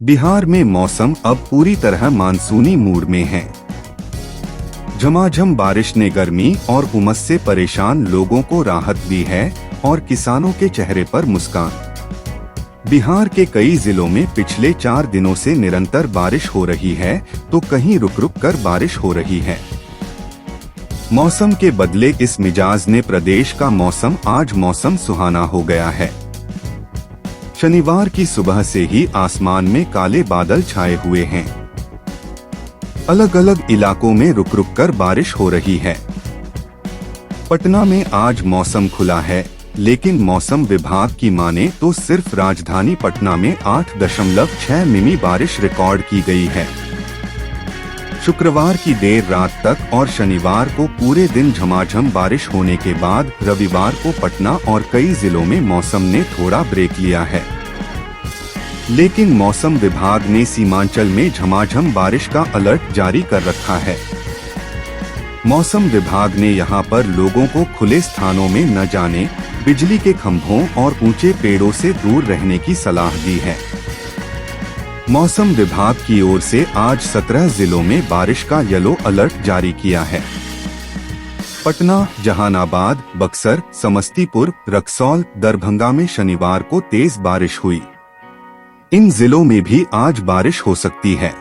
बिहार में मौसम अब पूरी तरह मानसूनी मूड में है। झमाझम बारिश ने गर्मी और उमस से परेशान लोगों को राहत दी है और किसानों के चेहरे पर मुस्कान। बिहार के कई जिलों में पिछले 4 दिनों से निरंतर बारिश हो रही है, तो कहीं रुक रुक कर बारिश हो रही है। मौसम के बदले इस मिजाज ने प्रदेश का आज मौसम सुहाना हो गया है। शनिवार की सुबह से ही आसमान में काले बादल छाए हुए हैं। अलग अलग इलाकों में रुक रुक कर बारिश हो रही है। पटना में आज मौसम खुला है, लेकिन मौसम विभाग की माने तो सिर्फ राजधानी पटना में 8.6 मिमी बारिश रिकॉर्ड की गई है। शुक्रवार की देर रात तक और शनिवार को पूरे दिन झमाझम बारिश होने के बाद रविवार को पटना और कई जिलों में मौसम ने थोड़ा ब्रेक लिया है। लेकिन मौसम विभाग ने सीमांचल में झमाझम बारिश का अलर्ट जारी कर रखा है। मौसम विभाग ने यहां पर लोगों को खुले स्थानों में न जाने, बिजली के खंभों और ऊंचे पेड़ों से दूर रहने की सलाह दी है। मौसम विभाग की ओर से आज 17 जिलों में बारिश का येलो अलर्ट जारी किया है। पटना, जहानाबाद, बक्सर, समस्तीपुर, रक्सौल, दरभंगा में शनिवार को तेज बारिश हुई। इन जिलों में भी आज बारिश हो सकती है।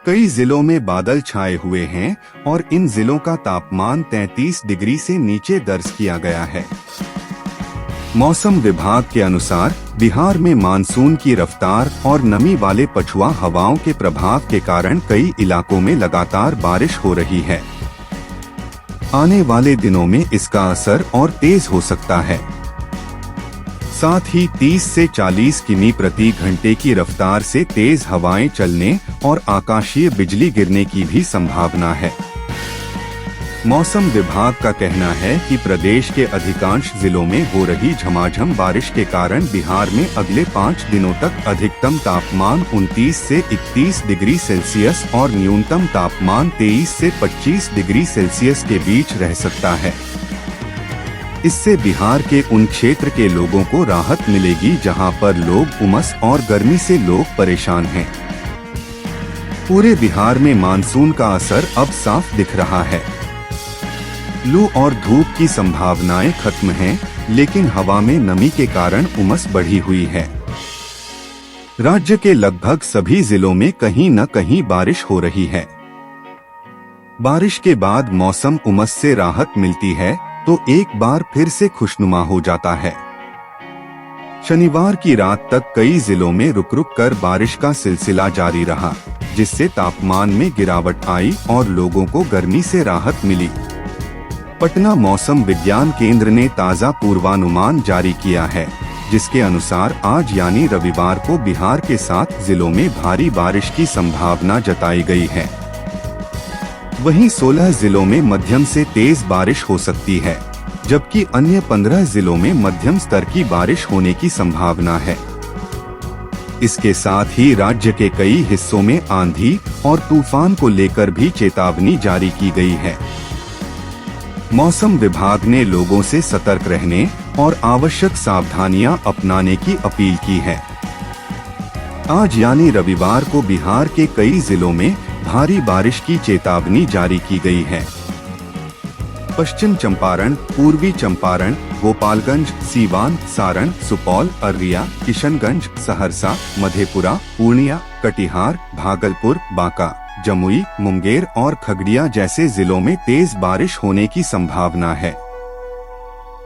कई जिलों में बादल छाए हुए हैं और इन जिलों का तापमान 33 डिग्री से नीचे दर्ज किया गया है। मौसम विभाग के अनुसार बिहार में मानसून की रफ्तार और नमी वाले पछुआ हवाओं के प्रभाव के कारण कई इलाकों में लगातार बारिश हो रही है। आने वाले दिनों में इसका असर और तेज हो सकता है। साथ ही 30 से 40 किमी प्रति घंटे की रफ्तार से तेज हवाएं चलने और आकाशीय बिजली गिरने की भी संभावना है। मौसम विभाग का कहना है कि प्रदेश के अधिकांश जिलों में हो रही झमाझम बारिश के कारण बिहार में अगले 5 दिनों तक अधिकतम तापमान 29 से 31 डिग्री सेल्सियस और न्यूनतम तापमान 23 से 25 डिग्री सेल्सियस के बीच रह सकता है। इससे बिहार के उन क्षेत्र के लोगों को राहत मिलेगी जहां पर लोग उमस और गर्मी से लोग परेशान हैं। पूरे बिहार में मानसून का असर अब साफ दिख रहा है। लू और धूप की संभावनाएं खत्म हैं, लेकिन हवा में नमी के कारण उमस बढ़ी हुई है। राज्य के लगभग सभी जिलों में कहीं न कहीं बारिश हो रही है। बारिश के बाद मौसम उमस से राहत मिलती है तो एक बार फिर से खुशनुमा हो जाता है। शनिवार की रात तक कई जिलों में रुक रुक कर बारिश का सिलसिला जारी रहा, जिससे तापमान में गिरावट आई और लोगों को गर्मी से राहत मिली। पटना मौसम विज्ञान केंद्र ने ताज़ा पूर्वानुमान जारी किया है, जिसके अनुसार आज यानी रविवार को बिहार के 7 जिलों में भारी बारिश की संभावना जताई गई है। वहीं 16 जिलों में मध्यम से तेज बारिश हो सकती है, जबकि अन्य 15 जिलों में मध्यम स्तर की बारिश होने की संभावना है। इसके साथ ही राज्य के कई हिस्सों में आंधी और तूफान को लेकर भी चेतावनी जारी की गई है। मौसम विभाग ने लोगों से सतर्क रहने और आवश्यक सावधानियां अपनाने की अपील की है। आज यानी रविवार को बिहार के कई जिलों में भारी बारिश की चेतावनी जारी की गई है। पश्चिम चंपारण, पूर्वी चंपारण, गोपालगंज, सीवान, सारण, सुपौल, अररिया, किशनगंज, सहरसा, मधेपुरा, पूर्णिया, कटिहार, भागलपुर, बांका, जमुई, मुंगेर और खगड़िया जैसे जिलों में तेज बारिश होने की संभावना है।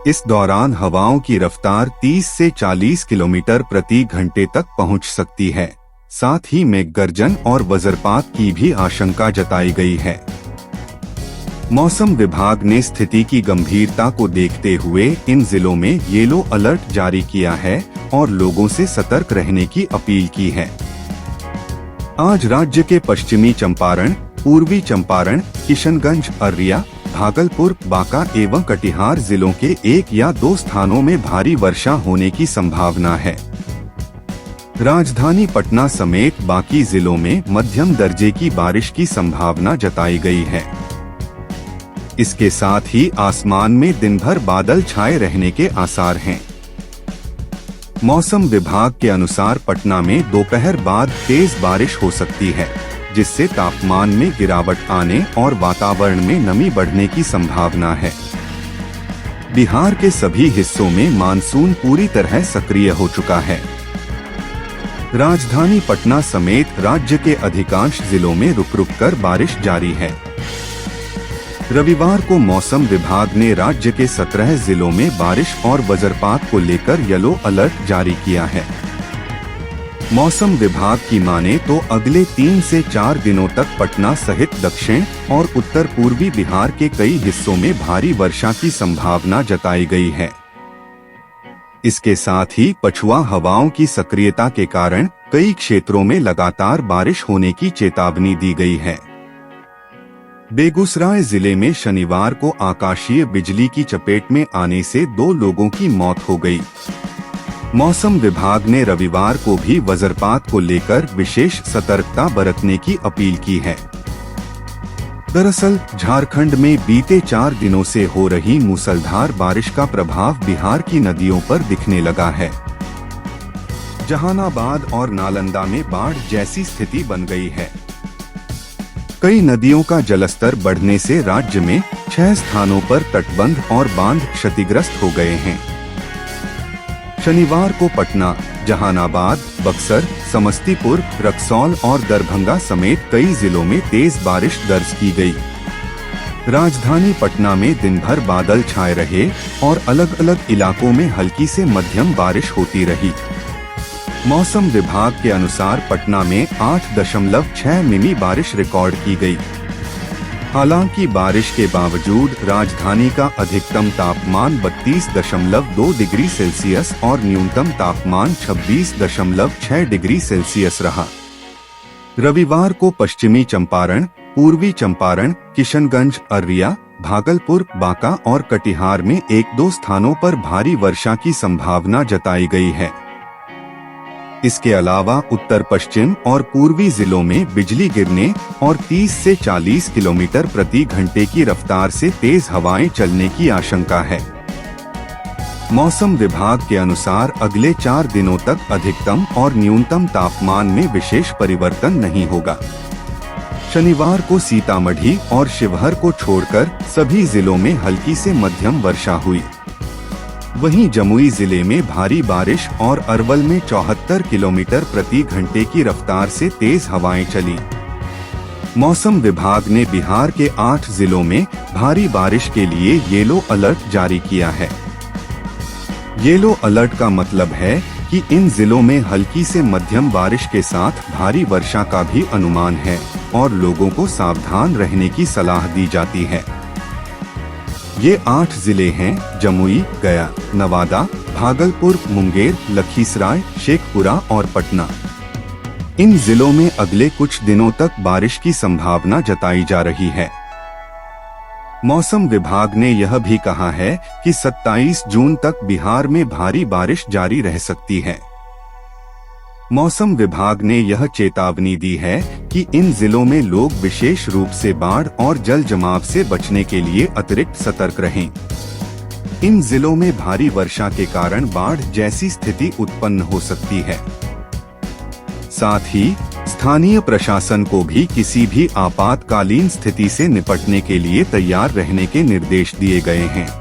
इस दौरान हवाओं की रफ्तार 30 से 40 किलोमीटर प्रति घंटे तक पहुंच सकती है। साथ ही मेघगर्जन और वज्रपात की भी आशंका जताई गई है। मौसम विभाग ने स्थिति की गंभीरता को देखते हुए इन जिलों में येलो अलर्ट जारी किया है और लोगों से सतर्क रहने की अपील की है। आज राज्य के पश्चिमी चंपारण, पूर्वी चंपारण, किशनगंज, अररिया, भागलपुर, बांका एवं कटिहार जिलों के 1 या 2 स्थानों में भारी वर्षा होने की संभावना है। राजधानी पटना समेत बाकी जिलों में मध्यम दर्जे की बारिश की संभावना जताई गई है। इसके साथ ही आसमान में दिन भर बादल छाए रहने के आसार हैं। मौसम विभाग के अनुसार पटना में दोपहर बाद तेज बारिश हो सकती है, जिससे तापमान में गिरावट आने और वातावरण में नमी बढ़ने की संभावना है। बिहार के सभी हिस्सों में मानसून पूरी तरह सक्रिय हो चुका है। राजधानी पटना समेत राज्य के अधिकांश जिलों में रुक-रुक कर बारिश जारी है। रविवार को मौसम विभाग ने राज्य के 17 जिलों में बारिश और वज्रपात को लेकर येलो अलर्ट जारी किया है। मौसम विभाग की माने तो अगले 3 से 4 दिनों तक पटना सहित दक्षिण और उत्तर पूर्वी बिहार के कई हिस्सों में भारी वर्षा की संभावना जताई गई है। इसके साथ ही पछुआ हवाओं की सक्रियता के कारण कई क्षेत्रों में लगातार बारिश होने की चेतावनी दी गई है। बेगूसराय जिले में शनिवार को आकाशीय बिजली की चपेट में आने से 2 लोगों की मौत हो गई। मौसम विभाग ने रविवार को भी वज्रपात को लेकर विशेष सतर्कता बरतने की अपील की है। दरअसल झारखंड में बीते 4 दिनों से हो रही मूसलाधार बारिश का प्रभाव बिहार की नदियों पर दिखने लगा है। जहानाबाद और नालंदा में बाढ़ जैसी स्थिति बन गई है। कई नदियों का जलस्तर बढ़ने से राज्य में 6 स्थानों पर तटबंध और बांध क्षतिग्रस्त हो गए हैं। शनिवार को पटना, जहानाबाद, बक्सर, समस्तीपुर, रक्सौल और दरभंगा समेत कई जिलों में तेज बारिश दर्ज की गई। राजधानी पटना में दिन भर बादल छाए रहे और अलग अलग इलाकों में हल्की से मध्यम बारिश होती रही। मौसम विभाग के अनुसार पटना में 8.6 मिमी बारिश रिकॉर्ड की गई। हालांकि बारिश के बावजूद राजधानी का अधिकतम तापमान 32.2 डिग्री सेल्सियस और न्यूनतम तापमान 26.6 डिग्री सेल्सियस रहा। रविवार को पश्चिमी चंपारण, पूर्वी चंपारण, किशनगंज, अररिया, भागलपुर, बांका और कटिहार में 1-2 स्थानों पर भारी वर्षा की संभावना जताई गई है। इसके अलावा उत्तर पश्चिम और पूर्वी जिलों में बिजली गिरने और 30 से 40 किलोमीटर प्रति घंटे की रफ्तार से तेज हवाएं चलने की आशंका है। मौसम विभाग के अनुसार अगले 4 दिनों तक अधिकतम और न्यूनतम तापमान में विशेष परिवर्तन नहीं होगा। शनिवार को सीतामढ़ी और शिवहर को छोड़कर सभी जिलों में हल्की से मध्यम वर्षा हुई। वहीं जमुई जिले में भारी बारिश और अरवल में 74 किलोमीटर प्रति घंटे की रफ्तार से तेज हवाएं चली। मौसम विभाग ने बिहार के 8 जिलों में भारी बारिश के लिए येलो अलर्ट जारी किया है। येलो अलर्ट का मतलब है कि इन जिलों में हल्की से मध्यम बारिश के साथ भारी वर्षा का भी अनुमान है और लोगों को सावधान रहने की सलाह दी जाती है। ये 8 जिले हैं जमुई, गया, नवादा, भागलपुर, मुंगेर, लखीसराय, शेखपुरा और पटना। इन जिलों में अगले कुछ दिनों तक बारिश की संभावना जताई जा रही है। मौसम विभाग ने यह भी कहा है कि 27 जून तक बिहार में भारी बारिश जारी रह सकती है। मौसम विभाग ने यह चेतावनी दी है कि इन जिलों में लोग विशेष रूप से बाढ़ और जल जमाव से बचने के लिए अतिरिक्त सतर्क रहें। इन जिलों में भारी वर्षा के कारण बाढ़ जैसी स्थिति उत्पन्न हो सकती है। साथ ही स्थानीय प्रशासन को भी किसी भी आपातकालीन स्थिति से निपटने के लिए तैयार रहने के निर्देश दिए गए हैं।